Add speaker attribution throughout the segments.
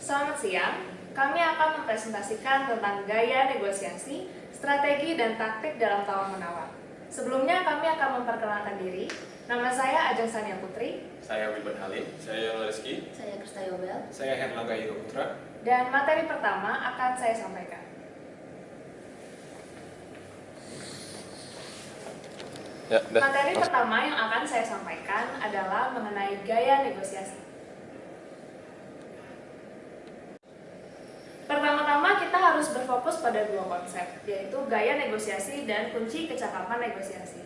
Speaker 1: Selamat siang, kami akan mempresentasikan tentang gaya negosiasi, strategi, dan taktik dalam tawar-menawar. Sebelumnya kami akan memperkenalkan diri. Nama saya Ajeng Sania Putri.
Speaker 2: Saya Wilbert Halim. Saya Yono Rizky.
Speaker 3: Saya Krista Yobel.
Speaker 2: Saya Herlangga Hiro Putra.
Speaker 1: Dan materi pertama akan saya sampaikan. Materi pertama yang akan saya sampaikan adalah mengenai gaya negosiasi. Pertama-tama kita harus berfokus pada dua konsep, yaitu gaya negosiasi dan kunci kecakapan negosiasi.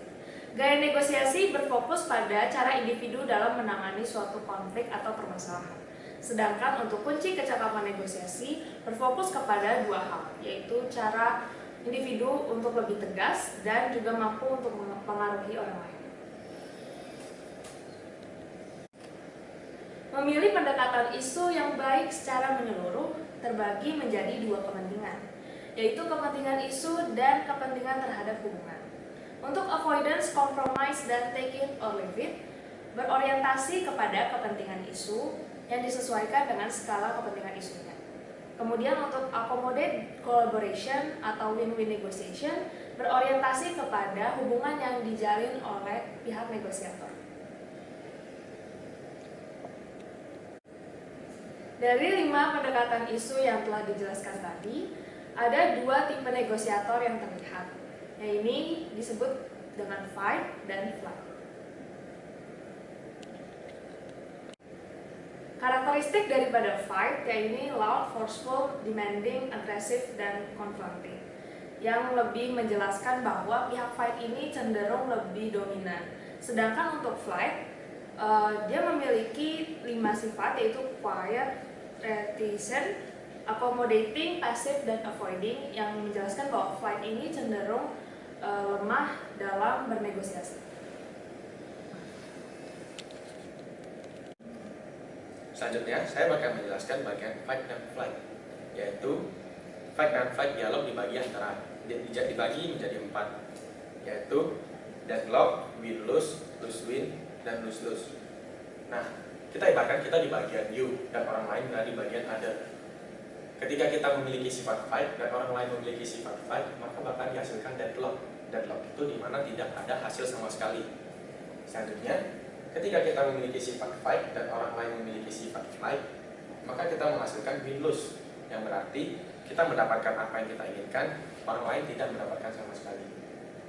Speaker 1: Gaya negosiasi berfokus pada cara individu dalam menangani suatu konflik atau permasalahan. Sedangkan untuk kunci kecakapan negosiasi berfokus kepada dua hal, yaitu cara individu untuk lebih tegas dan juga mampu untuk mempengaruhi orang lain. Memilih pendekatan isu yang baik secara menyeluruh terbagi menjadi dua kepentingan, yaitu kepentingan isu dan kepentingan terhadap hubungan. Untuk avoidance, compromise, dan take it or leave it, berorientasi kepada kepentingan isu yang disesuaikan dengan skala kepentingan isunya. Kemudian untuk accommodate collaboration atau win-win negotiation, berorientasi kepada hubungan yang dijalin oleh pihak negosiator. Dari 5 pendekatan isu yang telah dijelaskan tadi, ada 2 tipe negosiator yang terlihat. Yang ini disebut dengan fight dan flight. Karakteristik daripada fight yaitu loud, forceful, demanding, aggressive, dan confronting. Yang lebih menjelaskan bahwa pihak fight ini cenderung lebih dominan. Sedangkan untuk flight, dia memiliki 5 sifat yaitu quiet, reticent, accommodating, passive, dan avoiding, yang menjelaskan bahwa flight ini cenderung lemah dalam bernegosiasi.
Speaker 2: Selanjutnya, saya bakal menjelaskan bagian fight dan flight, yaitu fight dan flight dialog dibagi menjadi 4, yaitu deadlock, win-lose, lose-win, dan lose-lose. Nah, kita ibaratkan kita di bagian you dan orang lain berada di bagian other. Ketika kita memiliki sifat fight dan orang lain memiliki sifat fight, maka bakal dihasilkan deadlock. Deadlock itu dimana tidak ada hasil sama sekali. Selanjutnya, ketika kita memiliki sifat fight dan orang lain memiliki sifat flight, maka kita menghasilkan win-lose, yang berarti kita mendapatkan apa yang kita inginkan, orang lain tidak mendapatkan sama sekali.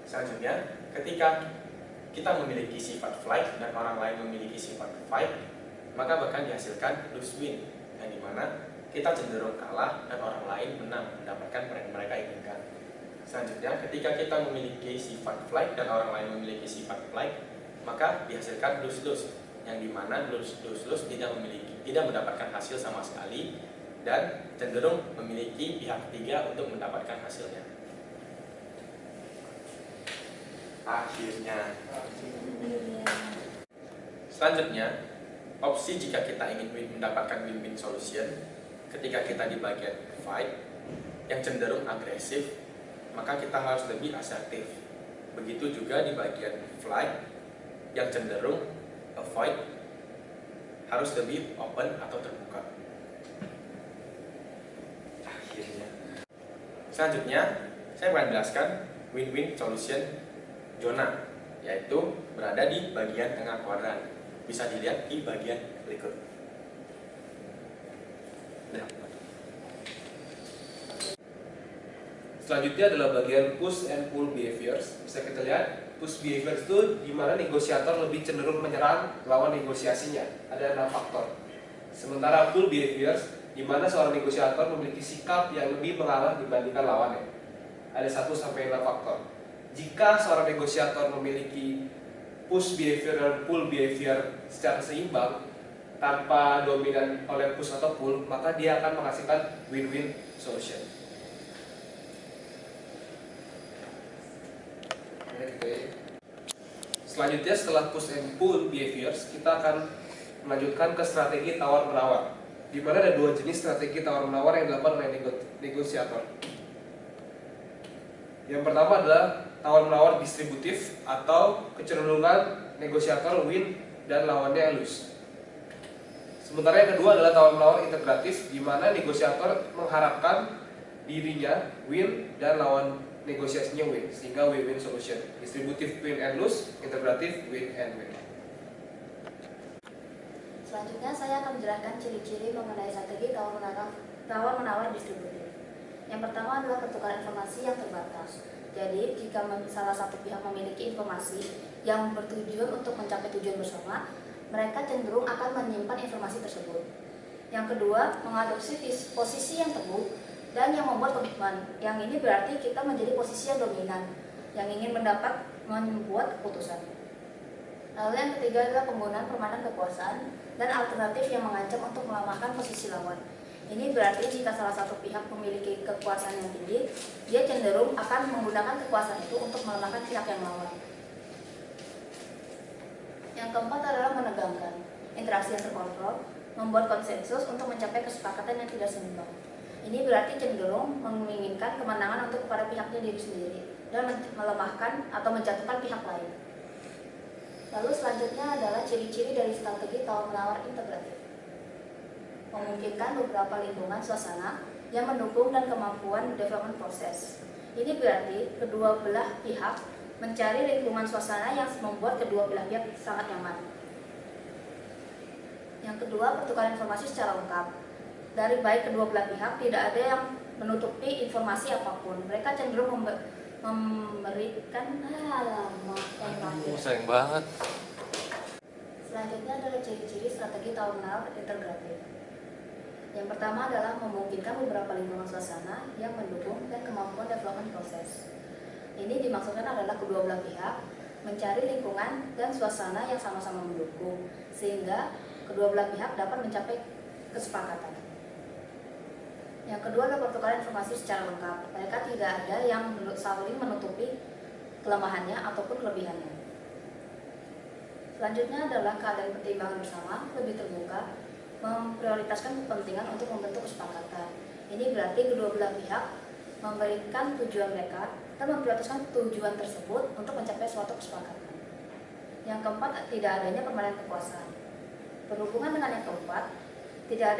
Speaker 2: Selanjutnya, ketika kita memiliki sifat flight dan orang lain memiliki sifat fight, maka bahkan dihasilkan lose-win, yang dimana kita cenderung kalah dan orang lain menang, mendapatkan apa yang mereka inginkan. Selanjutnya, ketika kita memiliki sifat flight dan orang lain memiliki sifat flight, maka dihasilkan lose-lose, yang dimana lose-lose tidak mendapatkan hasil sama sekali dan cenderung memiliki pihak ketiga untuk mendapatkan hasilnya. Selanjutnya, opsi jika kita ingin mendapatkan win-win solution, ketika kita di bagian fight yang cenderung agresif, maka kita harus lebih asertif. Begitu juga di bagian flight yang cenderung avoid, harus lebih open atau terbuka. Selanjutnya, saya akan menjelaskan win-win solution zona, yaitu berada di bagian tengah kuadran. Bisa dilihat di bagian berikut.
Speaker 4: Selanjutnya adalah bagian push and pull behaviors. Bisa kita lihat, push behaviors itu di mana negosiator lebih cenderung menyerang lawan negosiasinya. Ada 6 faktor. Sementara pull behaviors di mana seorang negosiator memiliki sikap yang lebih mengalah dibandingkan lawannya. Ada 1-6 faktor. Jika seorang negosiator memiliki push behavior dan pull behavior secara seimbang tanpa dominan oleh push atau pull, maka dia akan menghasilkan win-win solution. Selanjutnya, setelah push and pull behaviors, kita akan melanjutkan ke strategi tawar-menawar, di mana ada 2 jenis strategi tawar-menawar yang dilakukan oleh negosiator. Yang pertama adalah tawar-menawar distributif atau kecenderungan negosiator win dan lawannya lose. Sementara yang kedua adalah tawar-menawar integratif, di mana negosiator mengharapkan dirinya win dan lawan negosiasinya win, sehingga win-win solution. Distributif win and lose, integratif win and win.
Speaker 3: Selanjutnya saya akan menjelaskan ciri-ciri mengenai strategi tawar-menawar distributif. Yang pertama adalah pertukaran informasi yang terbatas. Jadi, jika salah satu pihak memiliki informasi yang bertujuan untuk mencapai tujuan bersama, mereka cenderung akan menyimpan informasi tersebut. Yang kedua, mengadopsi posisi yang teguh dan yang membuat komitmen. Yang ini berarti kita menjadi posisi yang dominan, yang ingin membuat keputusan. Lalu yang ketiga adalah penggunaan permainan kekuasaan dan alternatif yang mengancam untuk melemahkan posisi lawan. Ini berarti jika salah satu pihak memiliki kekuasaan yang tinggi, dia cenderung akan menggunakan kekuasaan itu untuk melemahkan pihak yang lawan. Yang keempat adalah menegangkan, interaksi yang terkontrol, membuat konsensus untuk mencapai kesepakatan yang tidak seimbang. Ini berarti cenderung menginginkan kemenangan untuk para pihaknya diri sendiri dan melemahkan atau menjatuhkan pihak lain. Lalu selanjutnya adalah ciri-ciri dari strategi tawar-menawar integratif. Memungkinkan beberapa lingkungan suasana yang mendukung dan kemampuan development proses. Ini berarti kedua belah pihak mencari lingkungan suasana yang membuat kedua belah pihak sangat nyaman. Yang kedua, pertukaran informasi secara lengkap. Dari baik kedua belah pihak, tidak ada yang menutupi informasi apapun. Mereka cenderung memberikan
Speaker 2: sayang banget.
Speaker 3: Selanjutnya adalah ciri-ciri strategi tawar-menawar integratif. Yang pertama adalah memungkinkan beberapa lingkungan suasana yang mendukung dan kemampuan development proses. Ini dimaksudkan adalah kedua belah pihak mencari lingkungan dan suasana yang sama-sama mendukung, sehingga kedua belah pihak dapat mencapai kesepakatan. Yang kedua adalah pertukaran informasi secara lengkap. Mereka tidak ada yang saling menutupi kelemahannya ataupun kelebihannya. Selanjutnya adalah keadaan pertimbangan bersama, lebih terbuka, memprioritaskan kepentingan untuk membentuk kesepakatan. Ini berarti kedua belah pihak memberikan tujuan mereka dan memprioritaskan tujuan tersebut untuk mencapai suatu kesepakatan. Yang keempat, tidak adanya permainan kekuasaan. Berhubungan dengan yang keempat, tidak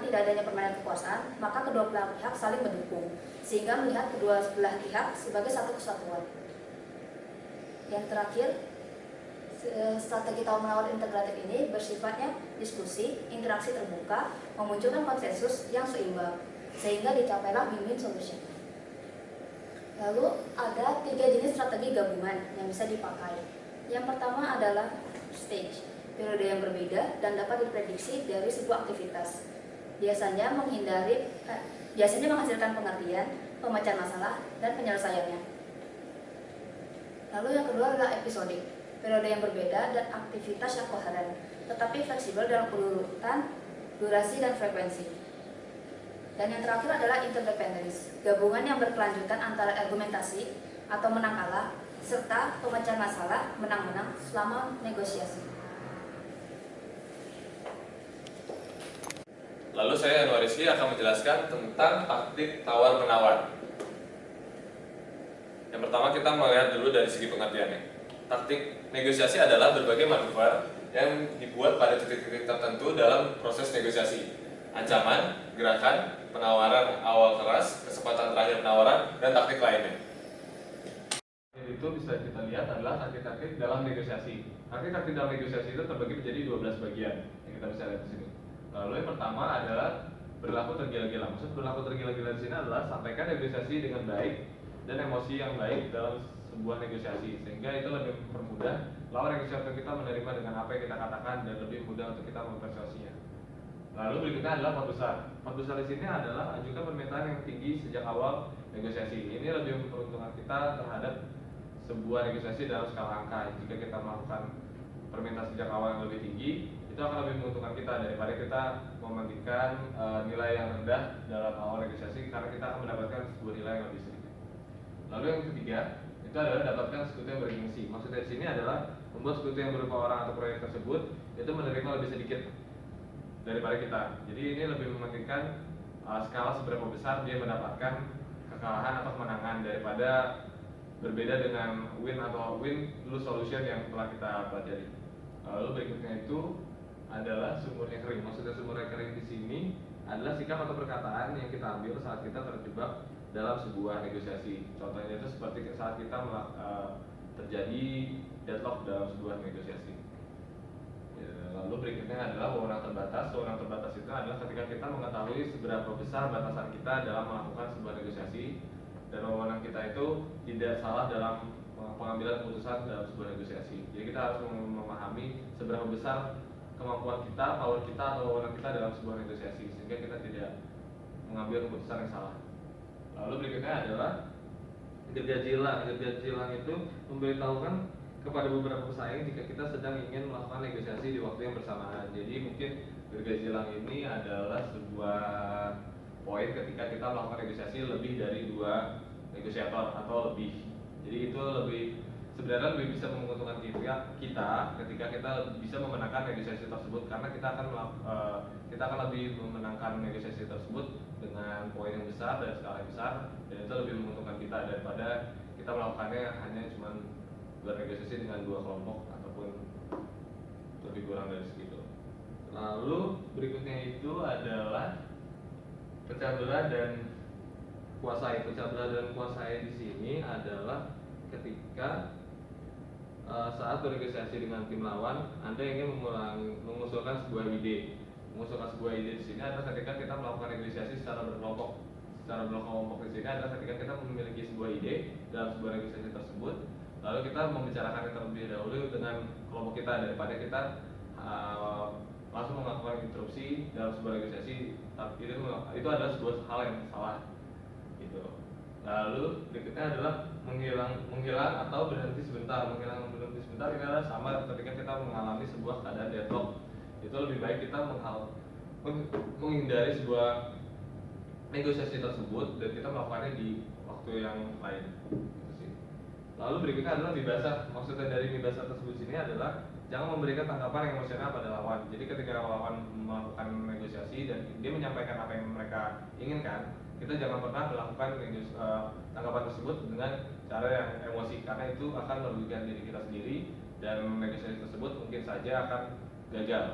Speaker 3: adanya permainan kekuasaan, maka kedua belah pihak saling mendukung, sehingga melihat kedua belah pihak sebagai satu kesatuan. Yang terakhir, strategi tawar-menawar integratif ini bersifatnya diskusi, interaksi terbuka, memunculkan konsensus yang seimbang, sehingga dicapailah win-win solution. Lalu ada 3 jenis strategi gabungan yang bisa dipakai. Yang pertama adalah stage, periode yang berbeda dan dapat diprediksi dari sebuah aktivitas. Biasanya menghasilkan pengertian, pemecahan masalah, dan penyelesaiannya. Lalu yang kedua adalah episodik, periode yang berbeda dan aktivitas yang koheren, tetapi fleksibel dalam urutan, durasi, dan frekuensi. Dan yang terakhir adalah interdependence, gabungan yang berkelanjutan antara argumentasi atau menang kalah, serta pemecahan masalah menang-menang selama negosiasi.
Speaker 2: Lalu saya Anwar Rizky akan menjelaskan tentang taktik tawar-menawar. Yang pertama kita melihat dulu dari segi pengertiannya. Taktik negosiasi adalah berbagai manuver yang dibuat pada titik-titik tertentu dalam proses negosiasi. Ancaman, gerakan, penawaran awal keras, kesempatan terakhir penawaran, dan taktik lainnya. Itu bisa kita lihat adalah taktik-taktik dalam negosiasi. Taktik-taktik dalam negosiasi itu terbagi menjadi 12 bagian yang kita bisa lihat di sini. Lalu yang pertama adalah berlaku tergila-gila. Maksud berlaku tergila-gila di sini adalah sampaikan negosiasi dengan baik dan emosi yang baik dalam sebuah negosiasi, sehingga itu lebih mempermudah lawan negosiator kita menerima dengan apa yang kita katakan dan lebih mudah untuk kita mempersuasinya. Lalu berikutnya adalah part besar. Part besar di sini adalah ajukan permintaan yang tinggi sejak awal negosiasi. Ini lebih memperuntukkan kita terhadap sebuah negosiasi dalam skala angka. Jika kita melakukan permintaan sejak awal yang lebih tinggi, itu akan lebih menguntungkan kita daripada kita mementingkan nilai yang rendah dalam awal negosiasi, karena kita akan mendapatkan sebuah nilai yang lebih sedikit. Lalu yang ketiga itu adalah dapatkan sekutu yang bergengsi. Maksudnya di sini adalah membuat sekutu yang berupa orang atau proyek tersebut itu menerima lebih sedikit daripada kita. Jadi ini lebih mementingkan skala seberapa besar dia mendapatkan kekalahan atau kemenangan daripada berbeda dengan win atau win lose solution yang telah kita pelajari. Lalu berikutnya itu
Speaker 5: adalah sumurnya kering. Maksudnya sumurnya kering di sini adalah sikap atau perkataan yang kita ambil saat kita terjebak dalam sebuah negosiasi. Contohnya itu seperti saat kita terjadi deadlock dalam sebuah negosiasi. Ya, lalu berikutnya adalah wewenang terbatas. Wewenang terbatas itu adalah ketika kita mengetahui seberapa besar batasan kita dalam melakukan sebuah negosiasi, dan wewenang kita itu tidak salah dalam pengambilan keputusan dalam sebuah negosiasi. Jadi kita harus memahami seberapa besar kemampuan kita, power kita, atau wewenang kita dalam sebuah negosiasi, sehingga kita tidak mengambil keputusan yang salah. Lalu berikutnya adalah gergajilang. Gergajilang itu memberitahukan kepada beberapa pesaing jika kita sedang ingin melakukan negosiasi di waktu yang bersamaan. Jadi mungkin gergajilang ini adalah sebuah poin ketika kita melakukan negosiasi lebih dari 2 negosiator atau lebih. Jadi itu sebenarnya lebih bisa menguntungkan kita ketika kita bisa memenangkan negosiasi tersebut, karena kita akan lebih memenangkan negosiasi tersebut dengan poin yang besar dan skala yang besar, dan itu lebih menguntungkan kita daripada kita melakukannya hanya cuma bernegosiasi dengan 2 kelompok ataupun lebih kurang dari segitu. Lalu berikutnya itu adalah pecah belah dan kuasai. Pecah belah dan kuasai di sini adalah ketika saat bernegosiasi dengan tim lawan, Anda ingin mengusulkan sebuah ide. Mengusulkan sebuah ide di sini adalah ketika kita melakukan negosiasi secara berkelompok. Secara berkelompok di sini adalah ketika kita memiliki sebuah ide dalam sebuah negosiasi tersebut, lalu kita membicarakannya terlebih dahulu dengan kelompok kita daripada kita langsung melakukan interupsi dalam sebuah negosiasi. Itu adalah sebuah hal yang salah gitu. Lalu berikutnya adalah menghilang atau berhenti sebentar. Menghilang berhenti sebentar ini adalah sama ketika kita mengalami sebuah keadaan deadlock. Itu lebih baik kita menghindari sebuah negosiasi tersebut dan kita melakukannya di waktu yang lain. Gitu sih. Lalu berikutnya adalah mibasah. Maksudnya dari mibasah tersebut sini adalah jangan memberikan tanggapan emosional pada lawan. Jadi ketika lawan melakukan negosiasi dan dia menyampaikan apa yang mereka inginkan, kita jangan pernah melakukan tanggapan tersebut dengan cara yang emosi, karena itu akan merugikan diri kita sendiri dan negosiasi tersebut mungkin saja akan gagal.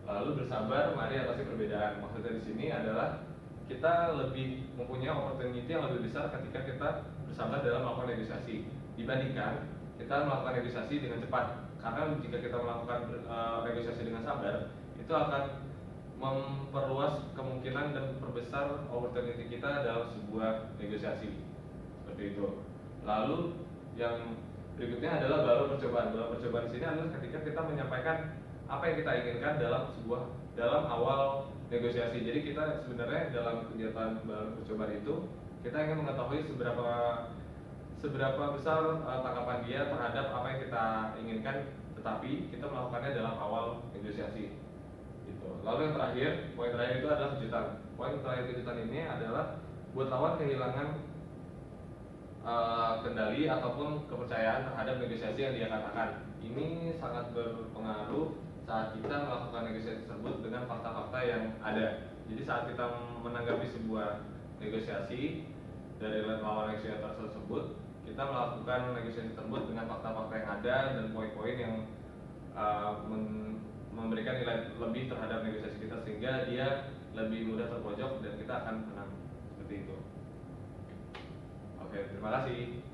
Speaker 5: Lalu bersabar, mari atasi perbedaan. Maksudnya di sini adalah kita lebih mempunyai opportunity yang lebih besar ketika kita bersabar dalam melakukan negosiasi dibandingkan kita melakukan negosiasi dengan cepat. Karena jika kita melakukan negosiasi dengan sabar, itu akan memperluas kemungkinan dan perbesar opportunity kita dalam sebuah negosiasi. Seperti itu. Lalu yang berikutnya adalah balon percobaan. Balon percobaan di sini adalah ketika kita menyampaikan apa yang kita inginkan dalam awal negosiasi. Jadi kita sebenarnya dalam kegiatan balon percobaan itu kita ingin mengetahui seberapa besar tanggapan dia terhadap apa yang kita inginkan, tetapi kita melakukannya dalam awal negosiasi. Gitu. Lalu yang terakhir, poin terakhir itu adalah kejutan. Poin terakhir kejutan ini adalah buat lawan kehilangan kendali ataupun kepercayaan terhadap negosiasi yang dia katakan. Ini sangat berpengaruh saat kita melakukan negosiasi tersebut dengan fakta-fakta yang ada. Jadi saat kita menanggapi sebuah negosiasi dari lawan negosiator tersebut, kita melakukan negosiasi tersebut dengan fakta-fakta yang ada dan poin-poin yang memberikan nilai lebih terhadap negosiasi kita, sehingga dia lebih mudah terpojok dan kita akan menang. Seperti itu. Oke, terima kasih.